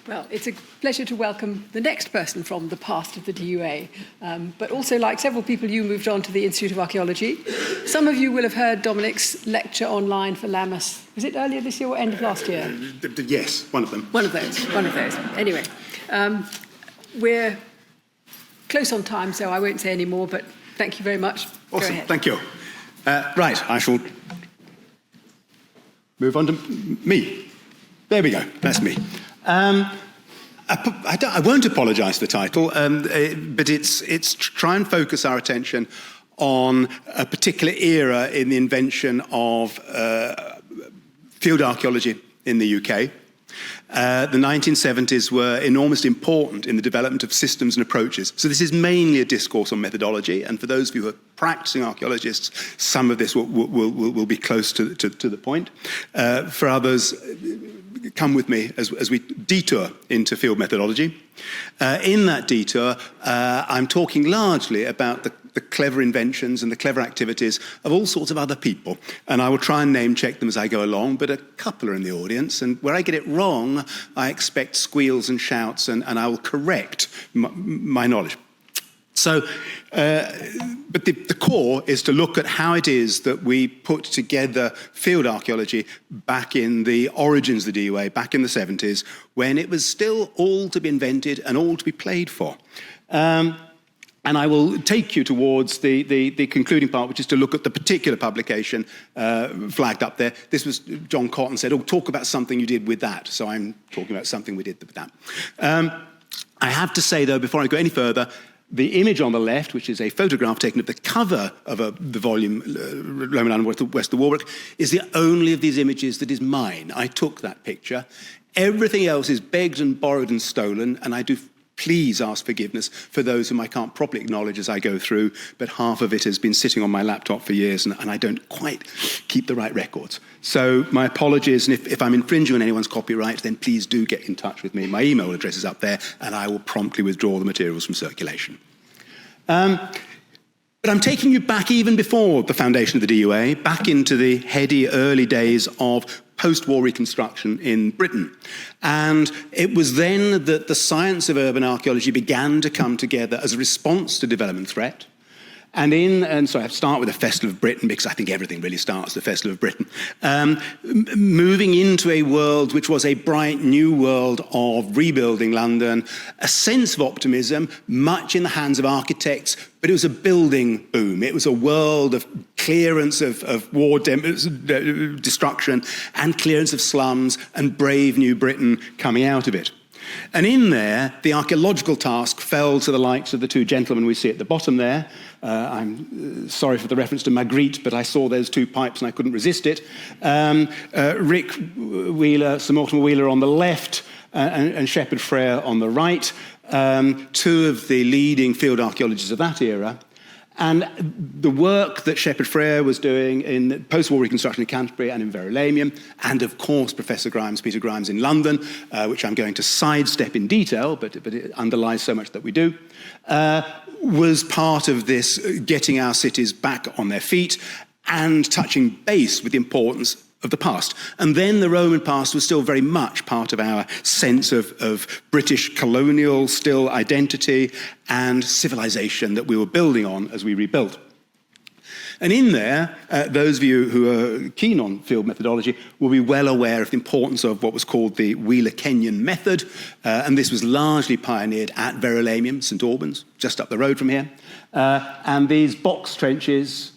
Well, it's a pleasure to welcome the next person from the past of the DUA, but also, like several people, you moved on to the Institute of Archaeology. Some of you will have heard Dominic's lecture online for Lammas. Was it earlier this year or end of last year? Yes, one of them. One of those. Anyway, we're close on time, so I won't say any more, but thank you very much. Awesome, Go ahead. thank you. Right, I shall move on to me. There we go, that's me. I won't apologise for the title, but it's try and focus our attention on a particular era in the invention of field archaeology in the UK. The 1970s were enormously important in the development of systems and approaches. So this is mainly a discourse on methodology, and for those of you who are practicing archaeologists, some of this will be close to the point. For others, come with me as we detour into field methodology. In that detour, I'm talking largely about the clever inventions and the clever activities of all sorts of other people. And I will try and name check them as I go along, but a couple are in the audience. And where I get it wrong, I expect squeals and shouts, and I will correct my knowledge. So, but the core is to look at how it is that we put together field archaeology back in the origins of the DUA, back in the 70s, when it was still all to be invented and all to be played for. And I will take you towards the concluding part, which is to look at the particular publication flagged up there. This was John Cotton said, "Oh, talk about something you did with that." So I'm talking about something we did with that. I have to say, though, before I go any further, the image on the left, which is a photograph taken of the cover of the volume, Roman Island West of Walbrook, is the only of these images that is mine. I took that picture. Everything else is begged and borrowed and stolen, and I do please ask forgiveness for those whom I can't properly acknowledge as I go through, but half of it has been sitting on my laptop for years, and I don't quite keep the right records. So my apologies, and if I'm infringing on anyone's copyright, then please do get in touch with me. My email address is up there, and I will promptly withdraw the materials from circulation. But I'm taking you back even before the foundation of the DUA, back into the heady early days of post-war reconstruction in Britain. And it was then that the science of urban archaeology began to come together as a response to development threat. And so I have to start with the Festival of Britain, because I think everything really starts with the Festival of Britain. Moving into a world which was a bright new world of rebuilding London, a sense of optimism, much in the hands of architects, but it was a building boom. It was a world of clearance of war destruction and clearance of slums and brave new Britain coming out of it. And in there, the archaeological task fell to the likes of the two gentlemen we see at the bottom there. I'm sorry for the reference to Magritte, but I saw those two pipes and I couldn't resist it. Rick Wheeler, Sir Mortimer Wheeler on the left, and Shepherd Frere on the right, two of the leading field archaeologists of that era. And the work that Shepherd Frere was doing in post-war reconstruction in Canterbury and in Verulamium, and of course Professor Grimes, Peter Grimes in London, which I'm going to sidestep in detail, but it underlies so much that we do, was part of this getting our cities back on their feet and touching base with the importance of the past. And then the Roman past was still very much part of our sense of British colonial still identity and civilization that we were building on as we rebuilt. And in there, those of you who are keen on field methodology will be well aware of the importance of what was called the Wheeler-Kenyon method, and this was largely pioneered at Verulamium, St Albans, just up the road from here. And these box trenches,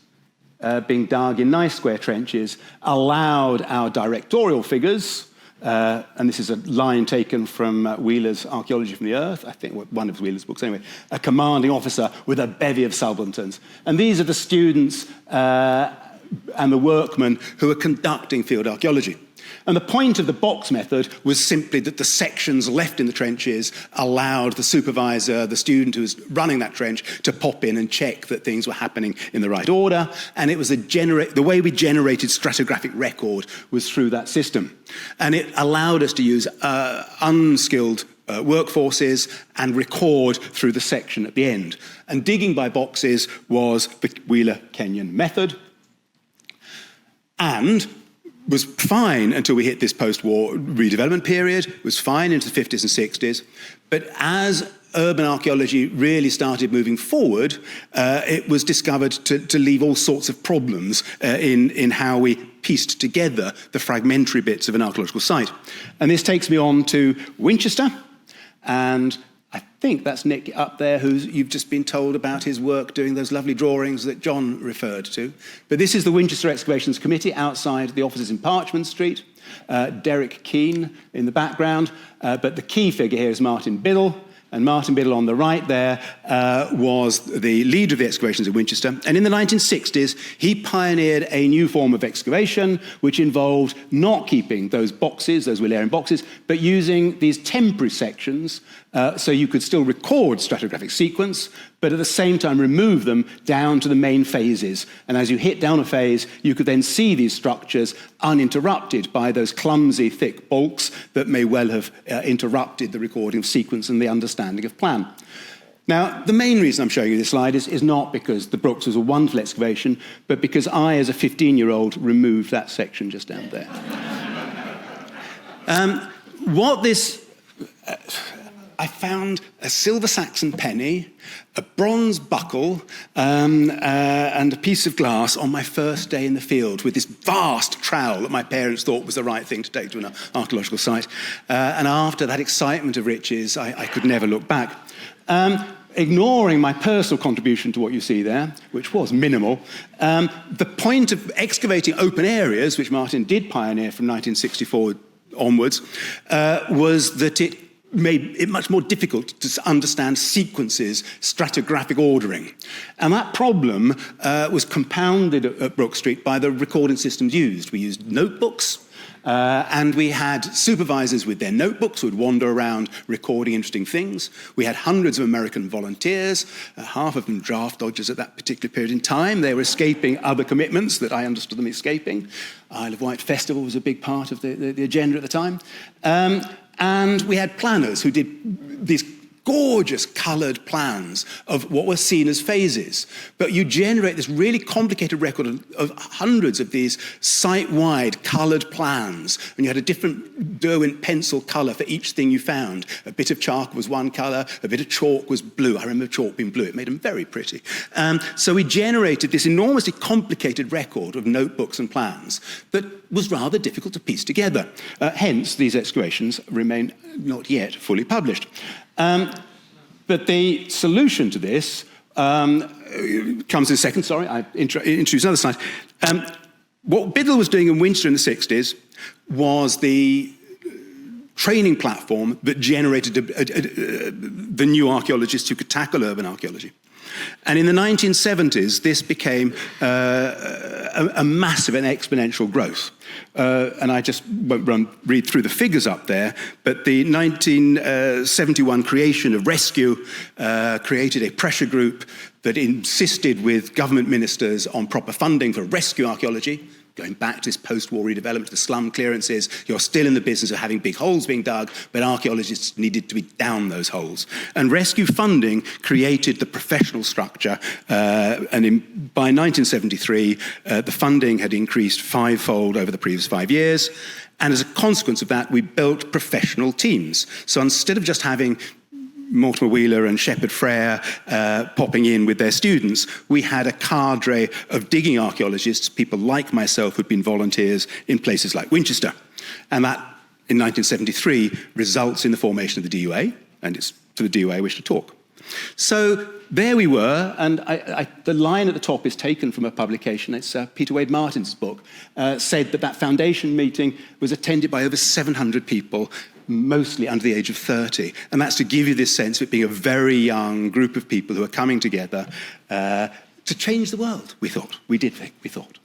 being dug in nice square trenches, allowed our directorial figures, and this is a line taken from Wheeler's Archaeology from the Earth, I think one of Wheeler's books anyway, a commanding officer with a bevy of subalterns. And these are the students and the workmen who are conducting field archaeology. And the point of the box method was simply that the sections left in the trenches allowed the supervisor, the student who was running that trench, to pop in and check that things were happening in the right order. And it was the way we generated stratigraphic record was through that system. And it allowed us to use unskilled workforces and record through the section at the end. And digging by boxes was the Wheeler-Kenyon method. And was fine until we hit this post-war redevelopment period. It was fine into the 50s and 60s. But as urban archaeology really started moving forward, it was discovered to leave all sorts of problems in how we pieced together the fragmentary bits of an archaeological site. And this takes me on to Winchester, and I think that's Nick up there, who you've just been told about his work doing those lovely drawings that John referred to. But this is the Winchester Excavations Committee outside the offices in Parchment Street. Derek Keane in the background, but the key figure here is Martin Biddle. And Martin Biddle on the right there was the leader of the excavations at Winchester. And in the 1960s, he pioneered a new form of excavation, which involved not keeping those boxes, those Willerian boxes, but using these temporary sections so you could still record stratigraphic sequence, but at the same time remove them down to the main phases. And as you hit down a phase, you could then see these structures uninterrupted by those clumsy, thick bulks that may well have interrupted the recording of sequence and the understanding of plan. Now, the main reason I'm showing you this slide is not because the Brooks was a wonderful excavation, but because I, as a 15-year-old, removed that section just down there. I found a silver Saxon penny, a bronze buckle, and a piece of glass on my first day in the field with this vast trowel that my parents thought was the right thing to take to an archaeological site. And after that excitement of riches, I could never look back. Ignoring my personal contribution to what you see there, which was minimal, the point of excavating open areas, which Martin did pioneer from 1964 onwards, was that it made it much more difficult to understand sequences, stratigraphic ordering. And that problem was compounded at Brook Street by the recording systems used. We used notebooks, and we had supervisors with their notebooks who would wander around recording interesting things. We had hundreds of American volunteers, half of them draft dodgers at that particular period in time. They were escaping other commitments that I understood them escaping. Isle of Wight Festival was a big part of the agenda at the time. And we had planners who did these gorgeous coloured plans of what were seen as phases. But you generate this really complicated record of hundreds of these site-wide coloured plans. And you had a different Derwent pencil colour for each thing you found. A bit of chalk was one colour, a bit of chalk was blue. I remember chalk being blue. It made them very pretty. So we generated this enormously complicated record of notebooks and plans that was rather difficult to piece together. Hence, these excavations remain not yet fully published. But the solution to this comes in a second. Sorry, I introduced another slide. What Biddle was doing in Winchester in the 60s was the training platform that generated the new archaeologists who could tackle urban archaeology. And in the 1970s, this became a massive and exponential growth. And I just won't read through the figures up there, but the 1971 creation of Rescue created a pressure group that insisted with government ministers on proper funding for rescue archaeology. Going back to this post-war redevelopment, to the slum clearances, you're still in the business of having big holes being dug, but archaeologists needed to be down those holes. And rescue funding created the professional structure, and by 1973, the funding had increased fivefold over the previous 5 years. And as a consequence of that, we built professional teams. So instead of just having Mortimer Wheeler and Shepard Frere popping in with their students, we had a cadre of digging archaeologists, people like myself who'd been volunteers in places like Winchester. And that, in 1973, results in the formation of the DUA, and it's to the DUA I wish to talk. So there we were, and the line at the top is taken from a publication. It's Peter Wade Martin's book, said that foundation meeting was attended by over 700 people, mostly under the age of 30. And that's to give you this sense of it being a very young group of people who are coming together to change the world, we thought. We thought.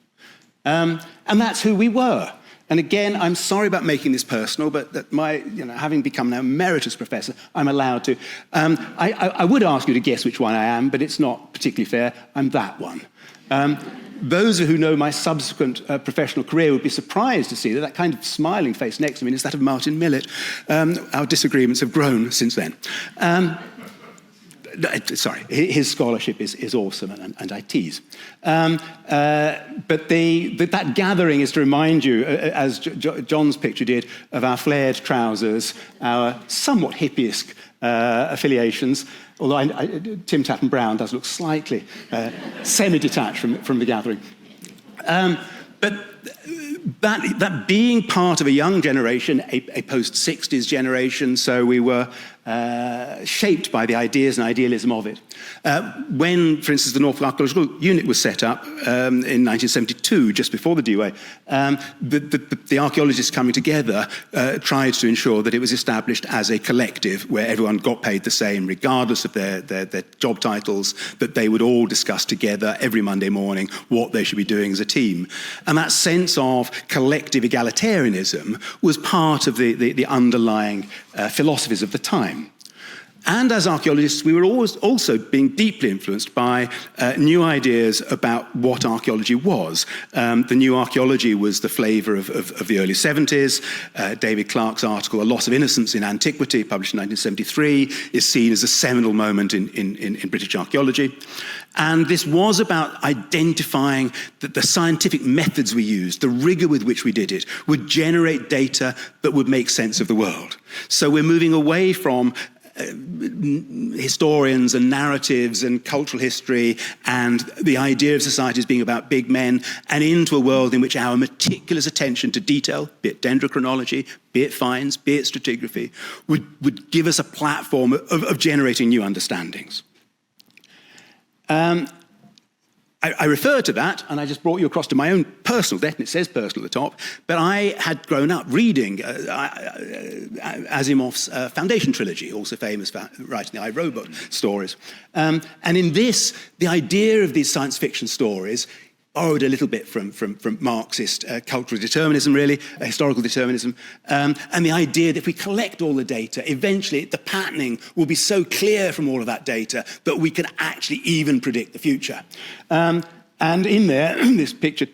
And that's who we were. And again, I'm sorry about making this personal, but that having become now emeritus professor, I'm allowed to. I would ask you to guess which one I am, but it's not particularly fair. I'm that one. Those who know my subsequent professional career would be surprised to see that kind of smiling face next to me is that of Martin Millett. Our disagreements have grown since then. sorry, his scholarship is awesome, and I tease. But that gathering is to remind you, as John's picture did, of our flared trousers, our somewhat hippie-esque affiliations, although Tim Tatton Brown does look slightly semi-detached from the gathering. But that being part of a young generation, a post-60s generation, so we were shaped by the ideas and idealism of it. When, for instance, the Norfolk Archaeological Unit was set up in 1972, just before the DUA, the archaeologists coming together tried to ensure that it was established as a collective where everyone got paid the same, regardless of their job titles, that they would all discuss together every Monday morning what they should be doing as a team. And that sense of collective egalitarianism was part of the underlying philosophies of the time. And as archaeologists, we were always also being deeply influenced by new ideas about what archaeology was. The new archaeology was the flavour of the early 70s. David Clarke's article, A Loss of Innocence in Antiquity, published in 1973, is seen as a seminal moment in British archaeology. And this was about identifying that the scientific methods we used, the rigour with which we did it, would generate data that would make sense of the world. So we're moving away from historians and narratives and cultural history and the idea of society as being about big men, and into a world in which our meticulous attention to detail, be it dendrochronology, be it finds, be it stratigraphy, would give us a platform of generating new understandings. I refer to that, and I just brought you across to my own personal debt, and it says personal at the top, but I had grown up reading Asimov's Foundation trilogy, also famous for writing the iRobot stories. And in this, the idea of these science fiction stories borrowed a little bit from Marxist cultural determinism, really, historical determinism, and the idea that if we collect all the data, eventually the patterning will be so clear from all of that data that we can actually even predict the future. And in there, this picture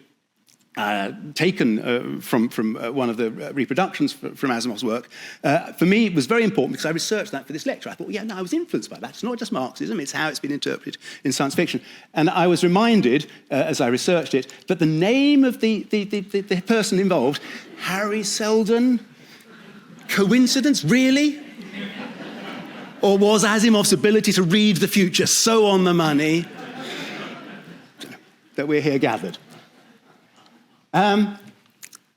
taken from one of the reproductions from Asimov's work, for me it was very important because I researched that for this lecture. I thought, well, yeah, no, I was influenced by that. It's not just Marxism, it's how it's been interpreted in science fiction. And I was reminded, as I researched it, that the name of the person involved, Harry Seldon, coincidence, really? Or was Asimov's ability to read the future so on the money that we're here gathered?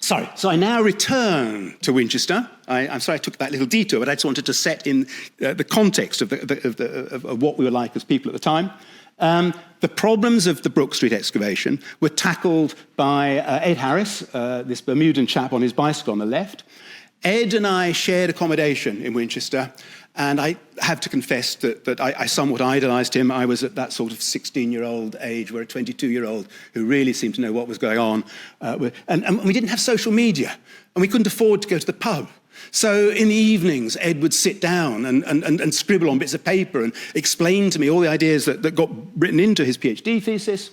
So I now return to Winchester. I'm sorry I took that little detour, but I just wanted to set in the context of what we were like as people at the time. The problems of the Brook Street excavation were tackled by Ed Harris, this Bermudan chap on his bicycle on the left. Ed and I shared accommodation in Winchester, and I have to confess that I somewhat idolised him. I was at that sort of 16-year-old age where a 22-year-old who really seemed to know what was going on. And we didn't have social media, and we couldn't afford to go to the pub. So in the evenings, Ed would sit down and scribble on bits of paper and explain to me all the ideas that got written into his PhD thesis.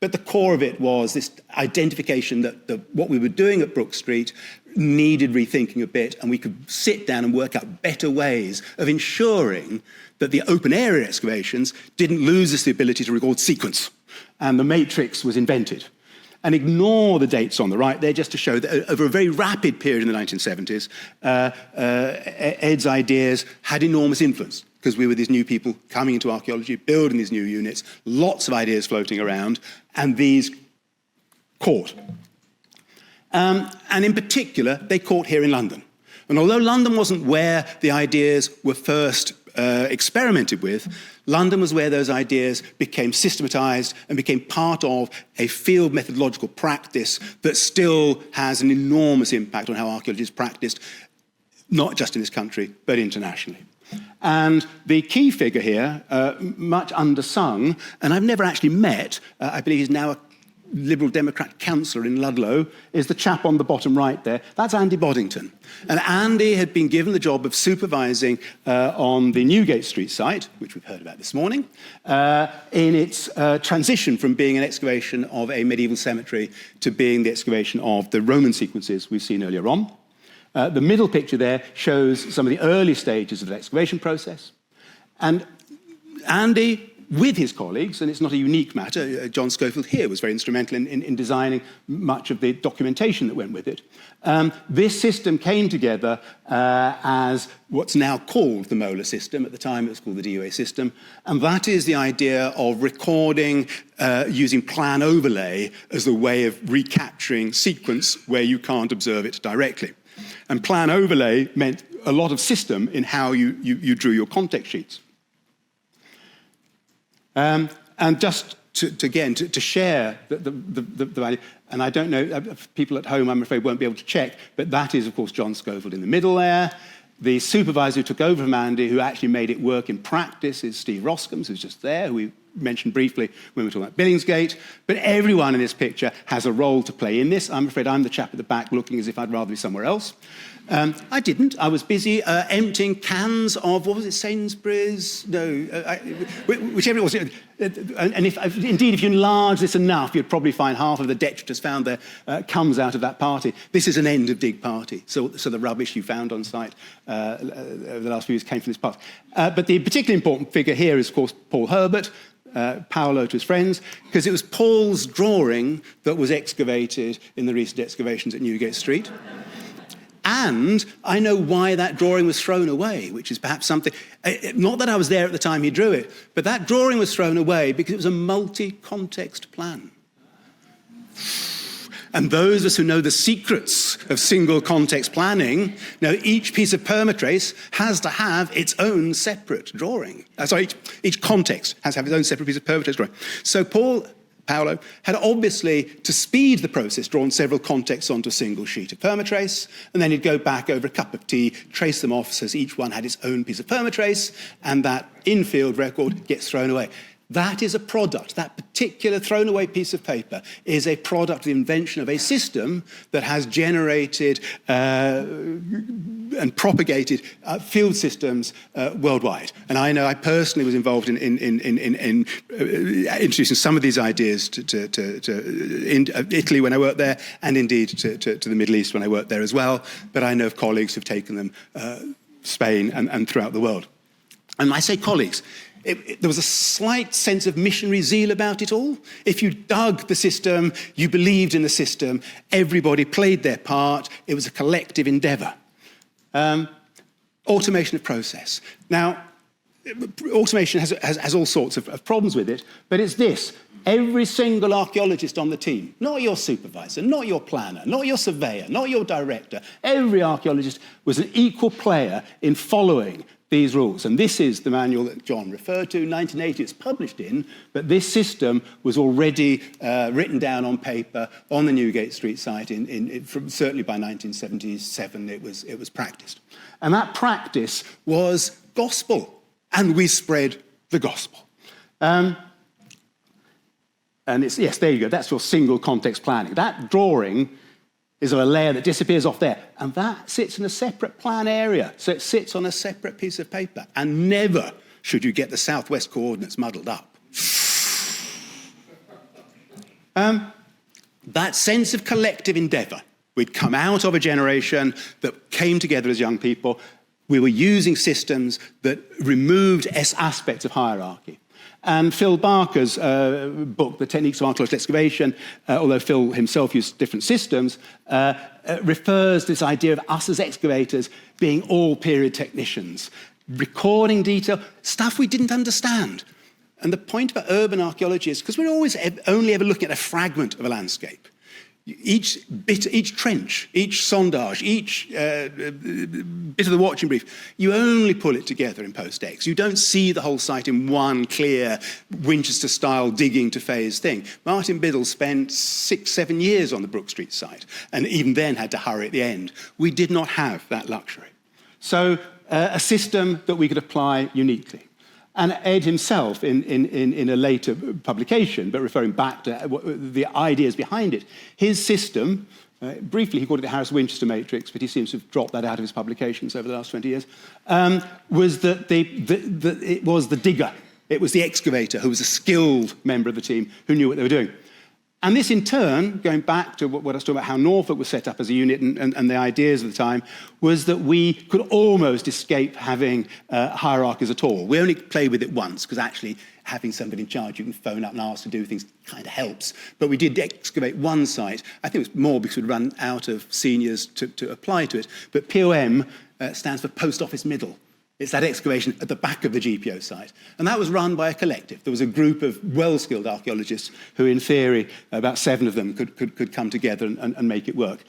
But the core of it was this identification that what we were doing at Brook Street needed rethinking a bit, and we could sit down and work out better ways of ensuring that the open area excavations didn't lose us the ability to record sequence. And the matrix was invented. And ignore the dates on the right there, just to show that over a very rapid period in the 1970s, Ed's ideas had enormous influence, because we were these new people coming into archaeology, building these new units, lots of ideas floating around, and these caught. And in particular, they caught here in London. And although London wasn't where the ideas were first experimented with, London was where those ideas became systematized and became part of a field methodological practice that still has an enormous impact on how archaeology is practiced, not just in this country, but internationally. And the key figure here, much undersung, and I've never actually met, I believe he's now a Liberal Democrat councillor in Ludlow, is the chap on the bottom right there. That's Andy Boddington. And Andy had been given the job of supervising on the Newgate Street site, which we've heard about this morning, in its transition from being an excavation of a medieval cemetery to being the excavation of the Roman sequences we've seen earlier on. The middle picture there shows some of the early stages of the excavation process. And Andy, with his colleagues, and it's not a unique matter, John Schofield here was very instrumental in designing much of the documentation that went with it. This system came together as what's now called the Molar system. At the time it was called the DUA system, and that is the idea of recording using plan overlay as the way of recapturing sequence where you can't observe it directly. And plan overlay meant a lot of system in how you drew your context sheets. And just to share the value, and I don't know, people at home, I'm afraid, won't be able to check, but that is, of course, John Schofield in the middle there. The supervisor who took over from Andy, who actually made it work in practice, is Steve Roskams, who's just there, who we mentioned briefly when we were talking about Billingsgate. But everyone in this picture has a role to play in this. I'm afraid I'm the chap at the back looking as if I'd rather be somewhere else. I didn't. I was busy emptying cans of, what was it, Sainsbury's? No, whichever it was. And if you enlarge this enough, you'd probably find half of the detritus found there comes out of that party. This is an end-of-dig party, so the rubbish you found on site over the last few years came from this party. But the particularly important figure here is, of course, Paul Herbert, Paolo to his friends, because it was Paul's drawing that was excavated in the recent excavations at Newgate Street. And I know why that drawing was thrown away, which is perhaps something, not that I was there at the time he drew it, but that drawing was thrown away because it was a multi-context plan. And those of us who know the secrets of single context planning know each piece of permatrace has to have its own separate drawing. Each context has to have its own separate piece of permatrace drawing. So Paolo had obviously, to speed the process, drawn several contexts onto a single sheet of permatrace, and then he'd go back over a cup of tea, trace them off so each one had its own piece of permatrace, and that in-field record gets thrown away. That is a product. That particular thrown away piece of paper is a product of the invention of a system that has generated and propagated field systems worldwide. And I know I personally was involved in introducing some of these ideas to Italy when I worked there, and indeed to the Middle East when I worked there as well. But I know of colleagues who've taken them Spain and throughout the world. And I say colleagues, there was a slight sense of missionary zeal about it all. If you dug the system, you believed in the system, everybody played their part, it was a collective endeavour. Automation of process. Now, automation has all sorts of problems with it, but it's this. Every single archaeologist on the team, not your supervisor, not your planner, not your surveyor, not your director, every archaeologist was an equal player in following these rules. And this is the manual that John referred to, 1980 it's published in, but this system was already written down on paper on the Newgate Street site, certainly by 1977 it was practiced. And that practice was gospel, and we spread the gospel. And it's, yes, there you go, that's your single context planning. That drawing is of a layer that disappears off there. And that sits in a separate plan area. So it sits on a separate piece of paper. And never should you get the southwest coordinates muddled up. That sense of collective endeavour. We'd come out of a generation that came together as young people. We were using systems that removed aspects of hierarchy. And Phil Barker's book, The Techniques of Archaeological Excavation, although Phil himself used different systems, refers to this idea of us as excavators being all period technicians, recording detail, stuff we didn't understand. And the point about urban archaeology is, because we're always only ever looking at a fragment of a landscape, each trench, each sondage, each bit of the watching brief, you only pull it together in post-X. You don't see the whole site in one clear Winchester-style digging to phase thing. Martin Biddle spent 6-7 years on the Brook Street site, and even then had to hurry at the end. We did not have that luxury. So a system that we could apply uniquely. And Ed himself, in a later publication, but referring back to the ideas behind it, his system, briefly he called it the Harris-Winchester matrix, but he seems to have dropped that out of his publications over the last 20 years, was that it was the digger, it was the excavator who was a skilled member of the team who knew what they were doing. And this, in turn, going back to what I was talking about, how Norfolk was set up as a unit and the ideas of the time, was that we could almost escape having hierarchies at all. We only played with it once, because actually having somebody in charge you can phone up and ask to do things kind of helps. But we did excavate one site. I think it was more because we'd run out of seniors to apply to it. But POM stands for Post Office Middle. It's that excavation at the back of the GPO site. And that was run by a collective. There was a group of well-skilled archaeologists who, in theory, about 7 of them could come together and make it work.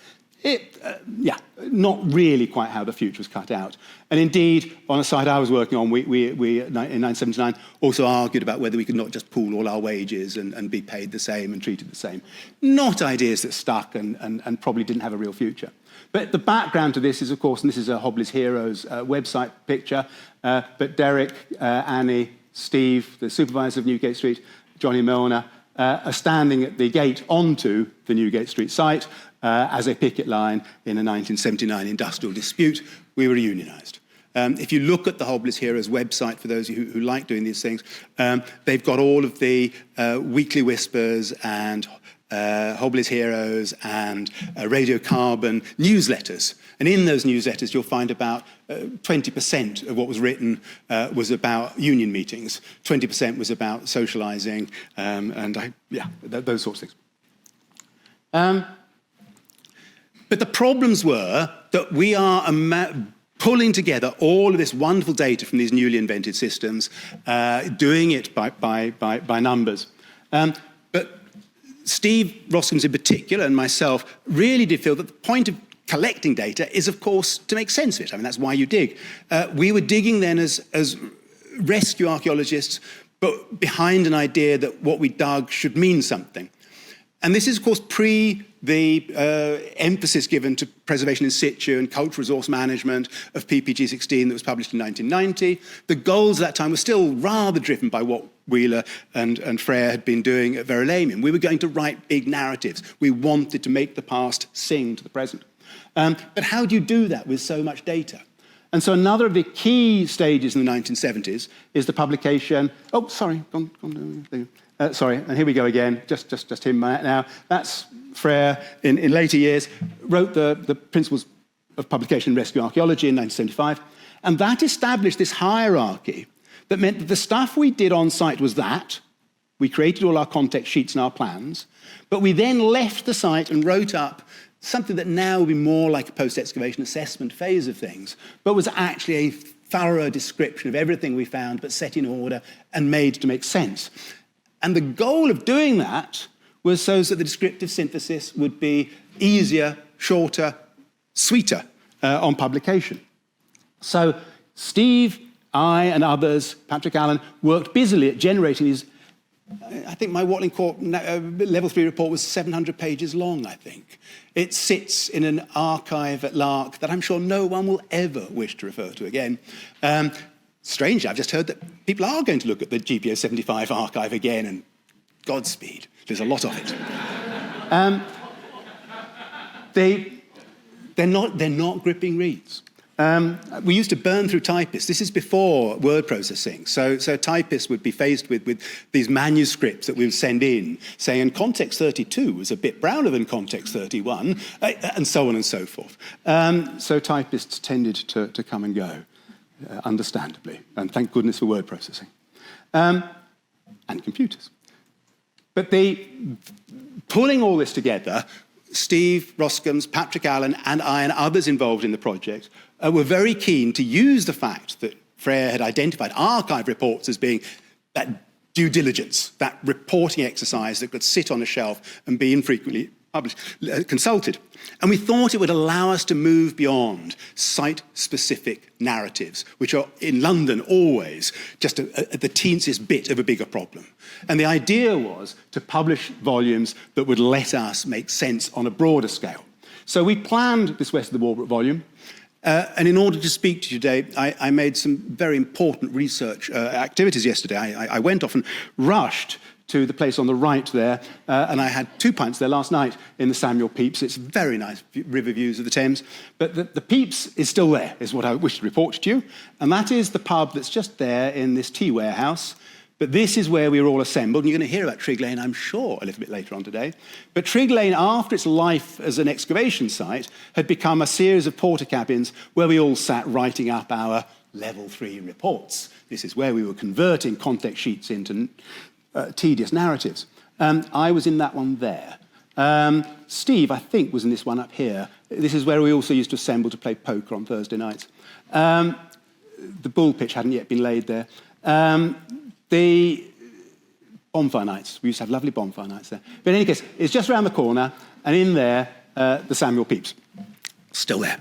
Not really quite how the future was cut out. And indeed, on a site I was working on, we in 1979 also argued about whether we could not just pool all our wages and be paid the same and treated the same. Not ideas that stuck and probably didn't have a real future. But the background to this is, of course, and this is a Hobley's Heroes website picture, but Derek, Annie, Steve, the supervisor of Newgate Street, Johnny Milner, are standing at the gate onto the Newgate Street site as a picket line in a 1979 industrial dispute. We were unionised. If you look at the Hobley's Heroes website, for those of you who like doing these things, they've got all of the weekly whispers and Hobley's Heroes and radiocarbon newsletters. And in those newsletters, you'll find about 20% of what was written was about union meetings, 20% was about socialising, those sorts of things. But the problems were that we are pulling together all of this wonderful data from these newly invented systems, doing it by numbers. But Steve Roskins in particular, and myself, really did feel that the point of collecting data is, of course, to make sense of it. I mean, that's why you dig. We were digging then as rescue archaeologists, but behind an idea that what we dug should mean something. And this is, of course, pre the emphasis given to preservation in situ and cultural resource management of PPG 16 that was published in 1990. The goals at that time were still rather driven by what Wheeler and Frere had been doing at Verulamium. We were going to write big narratives. We wanted to make the past sing to the present. But how do you do that with so much data? And so another of the key stages in the 1970s is the publication... Oh, sorry. Sorry, and here we go again. Just him now. That's Frere in later years, wrote the Principles of Publication and Rescue Archaeology in 1975. And that established this hierarchy that meant that the stuff we did on site was that. We created all our context sheets and our plans. But we then left the site and wrote up something that now would be more like a post-excavation assessment phase of things, but was actually a thorough description of everything we found, but set in order and made to make sense. And the goal of doing that was so that the descriptive synthesis would be easier, shorter, sweeter on publication. So Steve, I, and others, Patrick Allen, worked busily at generating these. I think my Watling Court Level 3 report was 700 pages long, I think. It sits in an archive at Lark that I'm sure no one will ever wish to refer to again. Strangely, I've just heard that people are going to look at the GPO 75 archive again, and Godspeed. There's a lot of it. They're not gripping reads. We used to burn through typists. This is before word processing. So typists would be faced with these manuscripts that we would send in, saying, and context 32 was a bit browner than context 31, and so on and so forth. So typists tended to come and go, understandably, and thank goodness for word processing, and computers. But pulling all this together, Steve Roskins, Patrick Allen, and I and others involved in the project were very keen to use the fact that Frere had identified archive reports as being that due diligence, that reporting exercise that could sit on a shelf and be infrequently consulted. And we thought it would allow us to move beyond site-specific narratives, which are in London always just the teensest bit of a bigger problem. And the idea was to publish volumes that would let us make sense on a broader scale. So we planned this West of the Walbrook volume, and in order to speak to you today, I made some very important research activities yesterday. I went off and rushed to the place on the right there, and I had 2 pints there last night in the Samuel Pepys. It's very nice river views of the Thames. But the Pepys is still there, is what I wish to report to you. And that is the pub that's just there in this tea warehouse. But this is where we were all assembled, and you're going to hear about Trigg Lane, I'm sure, a little bit later on today. But Trigg Lane, after its life as an excavation site, had become a series of porter cabins where we all sat writing up our level 3 reports. This is where we were converting context sheets into tedious narratives. I was in that one there. Steve, I think, was in this one up here. This is where we also used to assemble to play poker on Thursday nights. The bull pitch hadn't yet been laid there. The bonfire nights, we used to have lovely bonfire nights there. But in any case, it's just around the corner, and in there, the Samuel Pepys. Still there.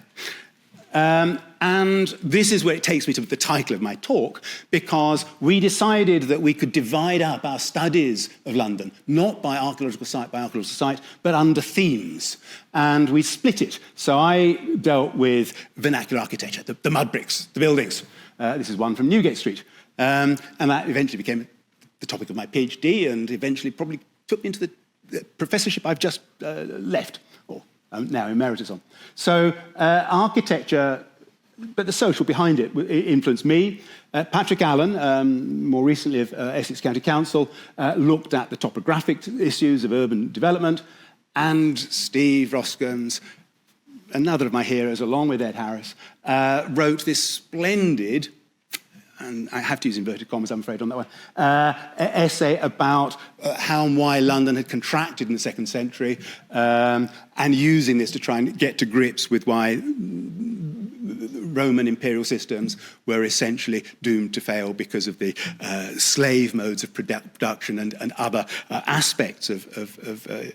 And this is where it takes me to the title of my talk, because we decided that we could divide up our studies of London, not by archaeological site, but under themes. And we split it. So I dealt with vernacular architecture, the mud bricks, the buildings. This is one from Newgate Street. And that eventually became the topic of my PhD, and eventually probably took me into the professorship I've just left, or I'm now emeritus on. So architecture, but the social behind it influenced me. Patrick Allen, more recently of Essex County Council, looked at the topographic issues of urban development, and Steve Roskams, another of my heroes, along with Ed Harris, wrote this splendid, and I have to use inverted commas, I'm afraid, on that one, essay about how and why London had contracted in the 2nd century, and using this to try and get to grips with why Roman imperial systems were essentially doomed to fail because of the slave modes of production and other aspects of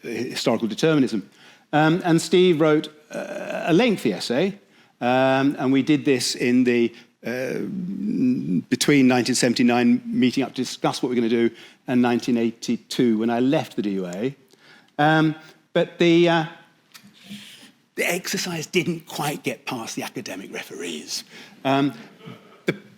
historical determinism. And Steve wrote a lengthy essay, and we did this in the between 1979 meeting up to discuss what we're going to do and 1982 when I left the DUA. But the exercise didn't quite get past the academic referees. The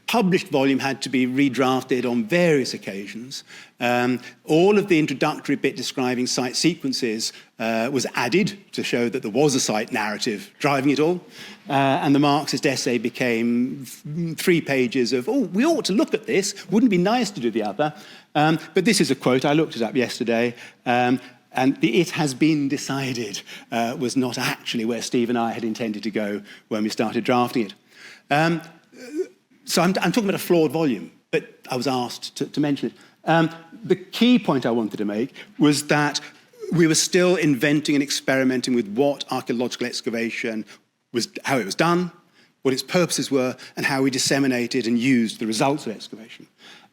published volume had to be redrafted on various occasions. All of the introductory bit describing site sequences was added to show that there was a site narrative driving it all. And the Marxist essay became 3 pages of, oh, we ought to look at this. Wouldn't it be nice to do the other? But this is a quote. I looked it up yesterday. And the "it has been decided" was not actually where Steve and I had intended to go when we started drafting it. So I'm talking about a flawed volume, but I was asked to mention it. The key point I wanted to make was that we were still inventing and experimenting with what archaeological excavation was, how it was done, what its purposes were, and how we disseminated and used the results of excavation.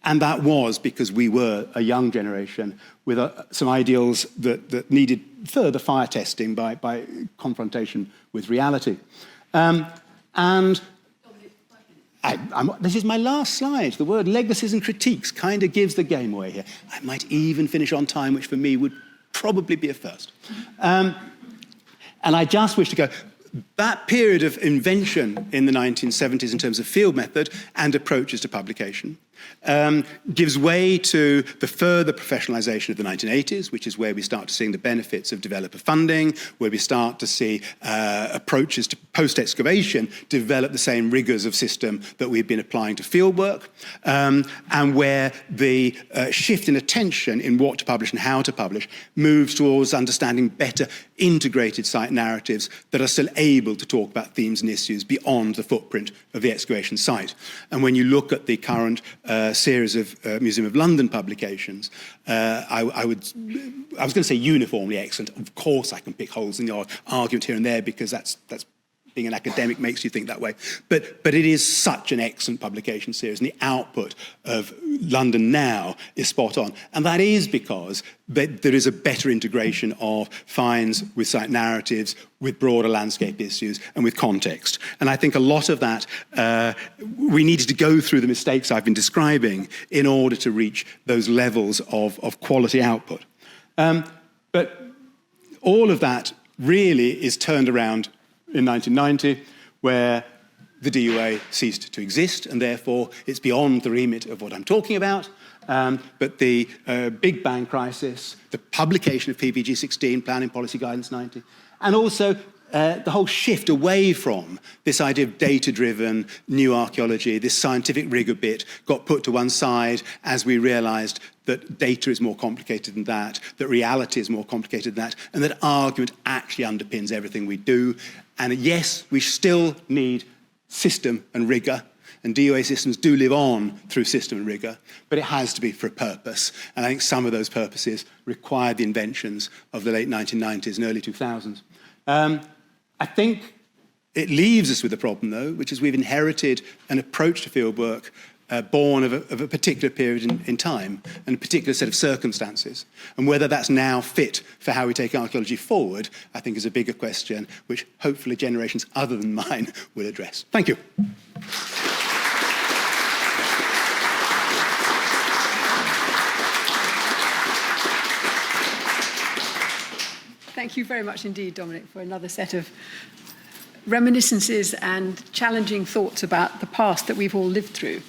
And that was because we were a young generation with some ideals that needed further fire testing by confrontation with reality. This is my last slide. The word legacies and critiques kind of gives the game away here. I might even finish on time, which for me would probably be a first. And I just wish to go, that period of invention in the 1970s in terms of field method and approaches to publication gives way to the further professionalization of the 1980s, which is where we start seeing the benefits of developer funding, where we start to see approaches to post-excavation develop the same rigors of system that we've been applying to fieldwork, and where the shift in attention in what to publish and how to publish moves towards understanding better integrated site narratives that are still able to talk about themes and issues beyond the footprint of the excavation site. And when you look at the current series of Museum of London publications, I was going to say uniformly excellent. Of course I can pick holes in the argument here and there because that's being an academic makes you think that way. But it is such an excellent publication series, and the output of London Now is spot on. And that is because there is a better integration of finds with site narratives, with broader landscape issues, and with context. And I think a lot of that, we needed to go through the mistakes I've been describing in order to reach those levels of quality output. But all of that really is turned around in 1990, where the DUA ceased to exist, and therefore it's beyond the remit of what I'm talking about. But the Big Bang crisis, the publication of PPG 16, Planning Policy Guidance 90, and also the whole shift away from this idea of data-driven new archaeology, this scientific rigor bit, got put to one side as we realised that data is more complicated than that reality is more complicated than that, and that argument actually underpins everything we do. And yes, we still need system and rigor, and DOA systems do live on through system and rigor, but it has to be for a purpose. And I think some of those purposes required the inventions of the late 1990s and early 2000s. I think it leaves us with a problem, though, which is we've inherited an approach to fieldwork born of a particular period in time and a particular set of circumstances. And whether that's now fit for how we take archaeology forward, I think is a bigger question, which hopefully generations other than mine will address. Thank you. Thank you very much indeed, Dominic, for another set of reminiscences and challenging thoughts about the past that we've all lived through.